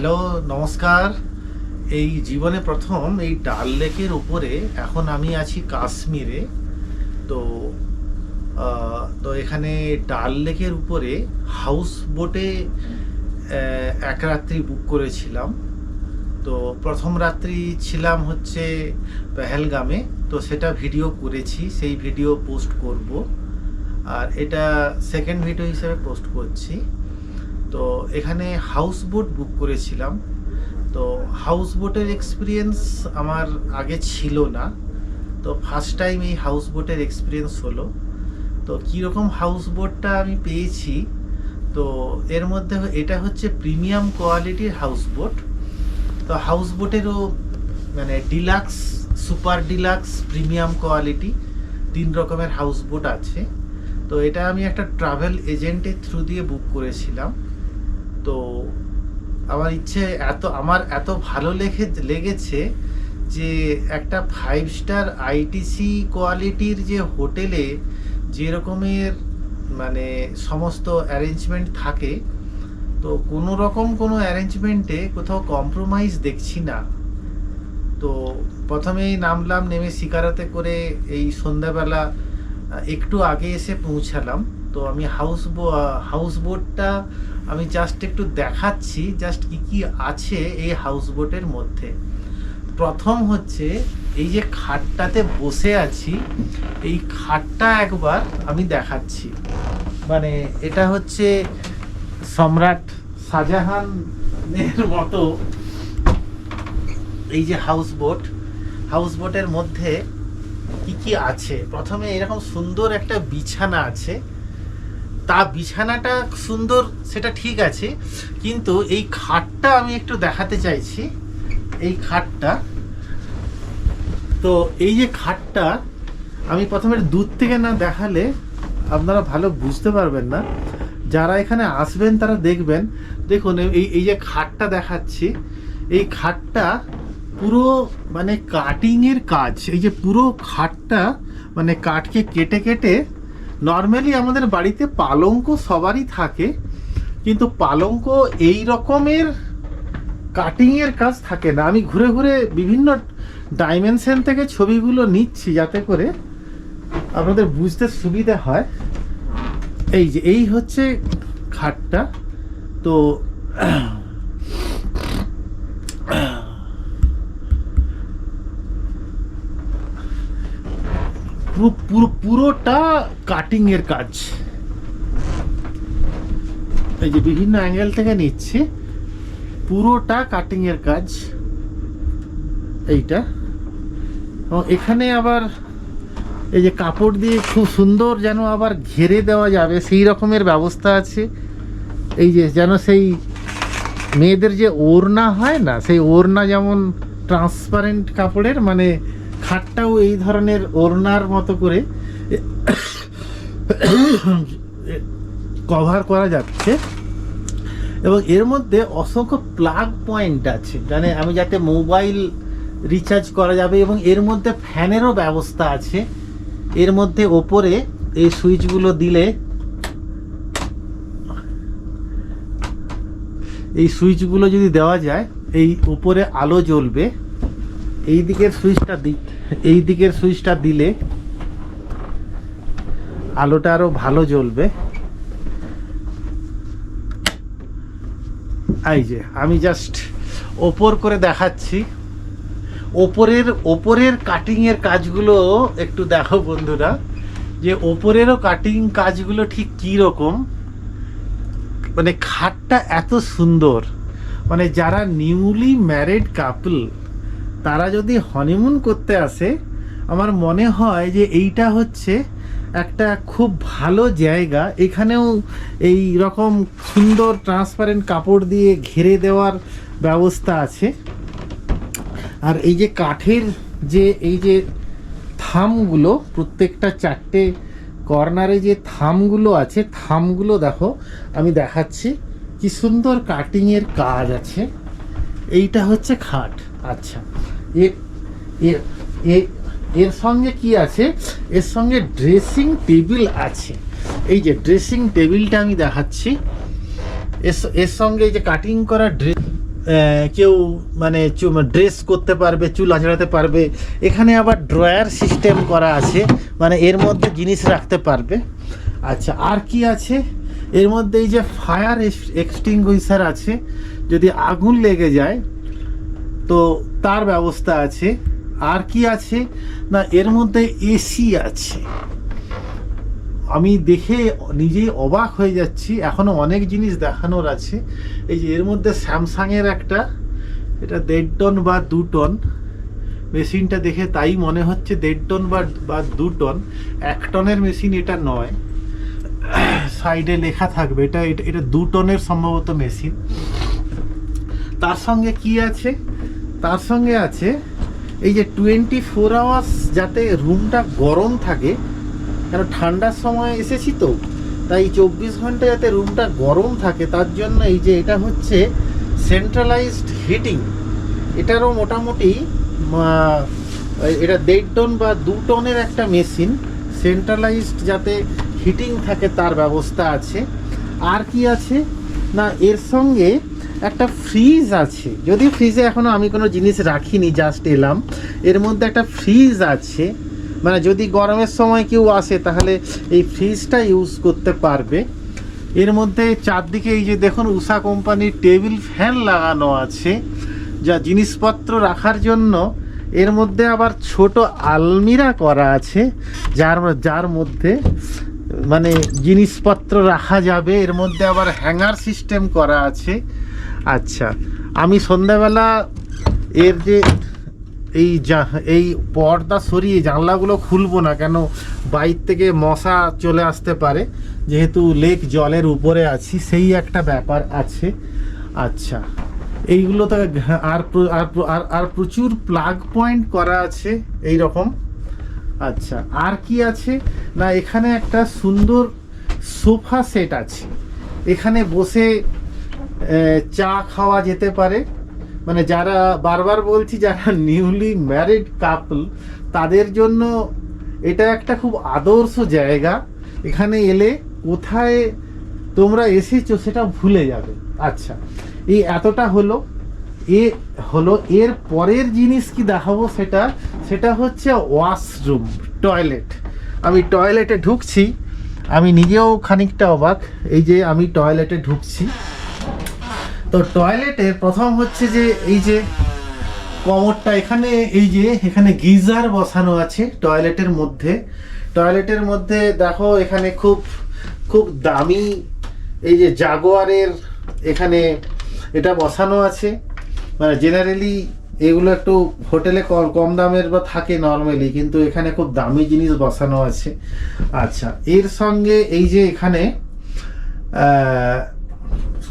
Hello, নমস্কার। এই জীবনে প্রথম এই ডাল লেকের উপরে, এখন আমি আছি কাশ্মীরে। তো তো এখানে ডাল লেকের উপরে হাউস বোটে এক রাত্রি বুক করেছিলাম। তো প্রথম রাত্রি ছিলাম হচ্ছে পেহেলগামে, তো সেটা ভিডিও করেছি, সেই ভিডিও পোস্ট করব। আর এটা সেকেন্ড ভিডিও হিসেবে পোস্ট করছি। তো এখানে হাউস বোট বুক করেছিলাম। তো হাউস বোটের এক্সপিরিয়েন্স আমার আগে ছিল না, তো ফার্স্ট টাইম এই হাউস বোটের এক্সপিরিয়েন্স হলো। তো কীরকম হাউস বোটটা আমি পেয়েছি, তো এর মধ্যে এটা হচ্ছে প্রিমিয়াম কোয়ালিটির হাউস বোট। তো হাউস বোটেরও মানে deluxe, super deluxe, premium quality, 3 রকমের হাউস বোট আছে। তো এটা আমি একটা ট্রাভেল এজেন্টের থ্রু দিয়ে বুক করেছিলাম। তো আমার ইচ্ছে, আমার এত ভালো লেগেছে যে একটা 5 স্টার আইটিসি কোয়ালিটির যে হোটেলে যে রকমের মানে সমস্ত অ্যারেঞ্জমেন্ট থাকে, তো কোনো অ্যারেঞ্জমেন্টে কোথাও কম্প্রোমাইজ দেখছি না। তো প্রথমেই নামলাম, নেমে শিকারাতে করে এই সন্ধ্যাবেলা একটু আগে এসে পৌঁছালাম। তো আমি হাউস বোটটা আমি জাস্ট একটু দেখাচ্ছি, জাস্ট কি আছে এই হাউস বোটের মধ্যে। প্রথম হচ্ছে এই যে খাটটাতে বসে আছি, এই খাটটা একবার আমি দেখাচ্ছি। মানে এটা হচ্ছে সম্রাট শাহজাহানের মতো এই যে হাউস বোটের মধ্যে কি আছে। প্রথমে এরকম সুন্দর একটা বিছানা আছে, তা বিছানাটা সুন্দর সেটা ঠিক আছে, কিন্তু এই খাটটা আমি একটু দেখাতে চাইছি। এই খাটটা, তো এই যে খাটটা আমি প্রথমে দূর থেকে না দেখালে আপনারা ভালো বুঝতে পারবেন না। যারা এখানে আসবেন তারা দেখবেন। দেখুন এই যে খাটটা দেখাচ্ছি, এই খাটটা পুরো মানে কাটিংয়ের কাজ। এই যে পুরো খাটটা মানে কাঠকে কেটে কেটে, নর্মালি আমাদের বাড়িতে পালঙ্ক সবারই থাকে, কিন্তু পালঙ্ক এই রকমের কাটিংয়ের কাজ থাকে না। আমি ঘুরে ঘুরে বিভিন্ন ডাইমেনশন থেকে ছবিগুলো নিচ্ছি যাতে করে আপনাদের বুঝতে সুবিধা হয়। এই যে এই হচ্ছে খাটটা। তো পুরোটা কাটিং এর কাজ। এই যে বিভিন্ন অ্যাঙ্গেল থেকে নিচ্ছি, পুরোটা কাটিং এর কাজ এইটা। এখানে আবার এই যে কাপড় দিয়ে খুব সুন্দর যেন আবার ঘেরে দেওয়া যাবে সেই রকমের ব্যবস্থা আছে। এই যে যেন সেই মেয়েদের যে ওড়না হয় না, সেই ওড়না যেমন ট্রান্সপারেন্ট কাপড়ের, মানে খাটটাও এই ধরনের ওড়নার মতো করে কভার করা যাচ্ছে। এবং এর মধ্যে অসংখ্য প্লাগ পয়েন্ট আছে, মানে আমি যাতে মোবাইল রিচার্জ করা যাবে। এবং এর মধ্যে ফ্যানেরও ব্যবস্থা আছে। এর মধ্যে ওপরে এই সুইচগুলো দিলে, এই সুইচগুলো যদি দেওয়া যায়, এই উপরে আলো জ্বলবে। এই দিকের সুইচটা দিলে আলোটা আরো ভালো জ্বলবে। এই যে আমি জাস্ট ওপর করে দেখাচ্ছি। ওপরের কাটিং এর কাজগুলো একটু দেখো বন্ধুরা, যে ওপরেরও কাটিং কাজগুলো ঠিক কি রকম। মানে খাটটা এত সুন্দর, মানে যারা নিউলি ম্যারিড কাপল তারা যদি হনিমুন করতে আসে, আমার মনে হয় যে এইটা হচ্ছে একটা খুব ভালো জায়গা। এখানেও এই রকম সুন্দর ট্রান্সপারেন্ট কাপড় দিয়ে ঘিরে দেওয়ার ব্যবস্থা আছে। আর এই যে কাঠের যে এই যে থামগুলো, প্রত্যেকটা 4টে কর্নারে যে থামগুলো আছে, থামগুলো দেখো, আমি দেখাচ্ছি কি সুন্দর কাটিংয়ের কাজ আছে। এইটা হচ্ছে খাট। আচ্ছা, এর সঙ্গে কি আছে? এর সঙ্গে ড্রেসিং টেবিল আছে। এই যে ড্রেসিং টেবিলটা আমি দেখাচ্ছি, এর সঙ্গে এই যে কাটিং করা কেউ মানে ড্রেস করতে পারবে, চুল আঁচড়াতে পারবে। এখানে আবার ড্রয়ার সিস্টেম করা আছে, মানে এর মধ্যে জিনিস রাখতে পারবে। আচ্ছা, আর কি আছে এর মধ্যে? এই যে ফায়ার এক্সটিংগুইশার আছে, যদি আগুন লেগে যায় তো তার ব্যবস্থা আছে। আর কি আছে না, এর মধ্যে এসি আছে। আমি দেখে নিজেই অবাক হয়ে যাচ্ছি, এখনো অনেক জিনিস দেখানোর আছে। এই যে এর মধ্যে স্যামসাংয়ের একটা, এটা 1.5 টন বা 2 টন, মেশিনটা দেখে তাই মনে হচ্ছে 1.5 টন বা 2 টন। 1 টনের মেশিন এটা নয়, সাইডে লেখা থাকবে এটা এটা এটা 2 টনের সম্ভবত মেশিন। তার সঙ্গে কি আছে? তার সঙ্গে আছে এই যে 24 আওয়ার্স যাতে রুমটা গরম থাকে, কেন ঠান্ডার সময় এসেছি তো, তাই 24 ঘন্টা যাতে রুমটা গরম থাকে তার জন্য এই যে এটা হচ্ছে সেন্ট্রালাইজড হিটিং। এটারও মোটামুটি এটা 1.5 টন বা 2 টনের একটা মেশিন, সেন্ট্রালাইজড যাতে হিটিং থাকে তার ব্যবস্থা আছে। আর কি আছে না, এর সঙ্গে একটা ফ্রিজ আছে, যদি ফ্রিজে এখনো আমি কোনো জিনিস রাখিনি, জাস্ট এলাম। এর মধ্যে একটা ফ্রিজ আছে, মানে যদি গরমের সময় কেউ আসে তাহলে এই ফ্রিজটা ইউজ করতে পারবে। এর মধ্যে চারদিকে এই যে দেখুন ঊষা কোম্পানির টেবিল ফ্যান লাগানো আছে, যা জিনিসপত্র রাখার জন্য। এর মধ্যে আবার ছোট আলমিরা করা আছে, যার মধ্যে মানে জিনিসপত্র রাখা যাবে। এর মধ্যে আবার হ্যাঙ্গার সিস্টেম করা আছে। আচ্ছা, আমি সন্ধ্যাবেলা এর যে এই পর্দা সরিয়ে জানলাগুলো খুলবো না, কেন বাইর থেকে মশা চলে আসতে পারে, যেহেতু লেক জলের উপরে আছি, সেই একটা ব্যাপার আছে। আচ্ছা, এইগুলো তো আর প্রচুর প্লাগ পয়েন্ট করা আছে এই রকম। আচ্ছা, আর কি আছে না, এখানে একটা সুন্দর সোফা সেট আছে, এখানে বসে চা খাওয়া যেতে পারে। মানে যারা, বারবার বলছি, যারা নিউলি ম্যারিড কাপল তাদের জন্য এটা একটা খুব আদর্শ জায়গা। এখানে এলে কোথায় তোমরা এসেছো সেটা ভুলে যাবে। আচ্ছা, এই এতটা হলো। এর পরের জিনিস কি দেখাবো, সেটা হচ্ছে ওয়াশরুম, টয়লেট। আমি টয়লেটে ঢুকছি, আমি নিজেও খানিকটা অবাক। এই যে আমি টয়লেটে ঢুকছি, তো টয়লেটের প্রথম হচ্ছে যে এই যে কমোডটা, এখানে গিজার বসানো আছে টয়লেটের মধ্যে দেখো, এখানে খুব খুব দামি এই যে জাগুয়ারের এখানে এটা বসানো আছে। মানে জেনারেলি এগুলো একটু হোটেলে কম দামের বা থাকে নর্মালি, কিন্তু এখানে খুব দামি জিনিস বসানো আছে। আচ্ছা, এর সঙ্গে এই যে এখানে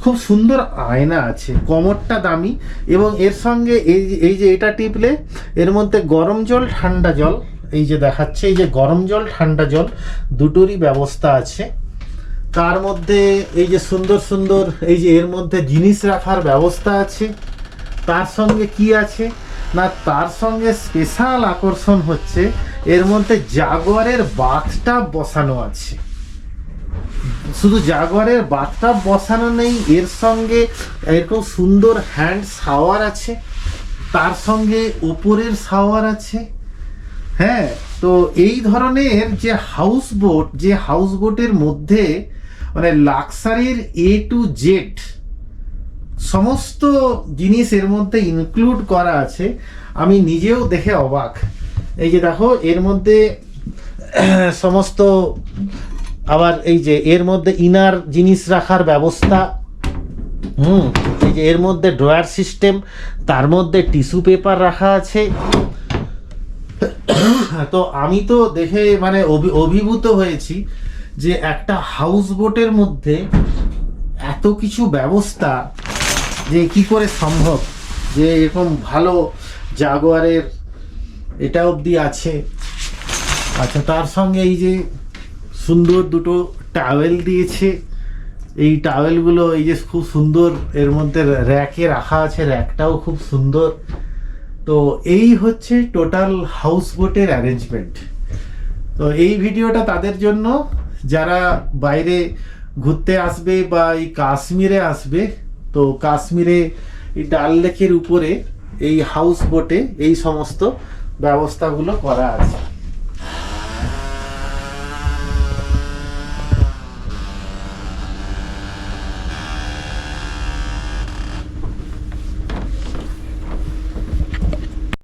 খুব সুন্দর আয়না আছে, কমোডটা দামি। এবং এর সঙ্গে এই যে এটা টিপলে এর মধ্যে গরম জল ঠান্ডা জল, এই যে দেখাচ্ছে, এই যে গরম জল ঠান্ডা জল দুটোরই ব্যবস্থা আছে। তার মধ্যে এই যে সুন্দর সুন্দর এই যে এর মধ্যে জিনিস রাখার ব্যবস্থা আছে। তার সঙ্গে কি আছে না, তার সঙ্গে স্পেশাল আকর্ষণ হচ্ছে এর মধ্যে জাগুয়ারের বাথটাব বসানো আছে। শুধু জাগুয়ারের বাথটাব বসানো নেই, এর সঙ্গে এরকম সুন্দর হ্যান্ড শাওয়ার আছে, তার সঙ্গে উপরের শাওয়ার আছে। হ্যাঁ, তো এই ধরনের যে হাউস বোটের মধ্যে মানে লাক্সারির A to Z সমস্ত জিনিস এর মধ্যে ইনক্লুড করা আছে। আমি নিজেও দেখে অবাক। এই যে দেখো, এর মধ্যে সমস্ত, আবার এই যে এর মধ্যে ইনার জিনিস রাখার ব্যবস্থা। এই যে এর মধ্যে ড্রয়ার সিস্টেম, তার মধ্যে টিস্যু পেপার রাখা আছে। তো আমি তো দেখে মানে অভিভূত হয়েছি যে একটা হাউস বোটের মধ্যে এত কিছু ব্যবস্থা, যে কি করে সম্ভব, যে এরকম ভালো জাগুয়ারের এটা অবধি আছে। আচ্ছা, তার সঙ্গে এই যে সুন্দর দুটো টাওয়েল দিয়েছে, এই টাওয়েলগুলো এই যে খুব সুন্দর এর মধ্যে র্যাকে রাখা আছে, র্যাকটাও খুব সুন্দর। তো এই হচ্ছে টোটাল হাউস বোটের অ্যারেঞ্জমেন্ট। তো এই ভিডিওটা তাদের জন্য যারা বাইরে ঘুরতে আসবে বা এই কাশ্মীরে আসবে। তো কাশ্মীরে এই ডাল লেকের উপরে এই হাউস বোটে এই সমস্ত ব্যবস্থাগুলো করা আছে।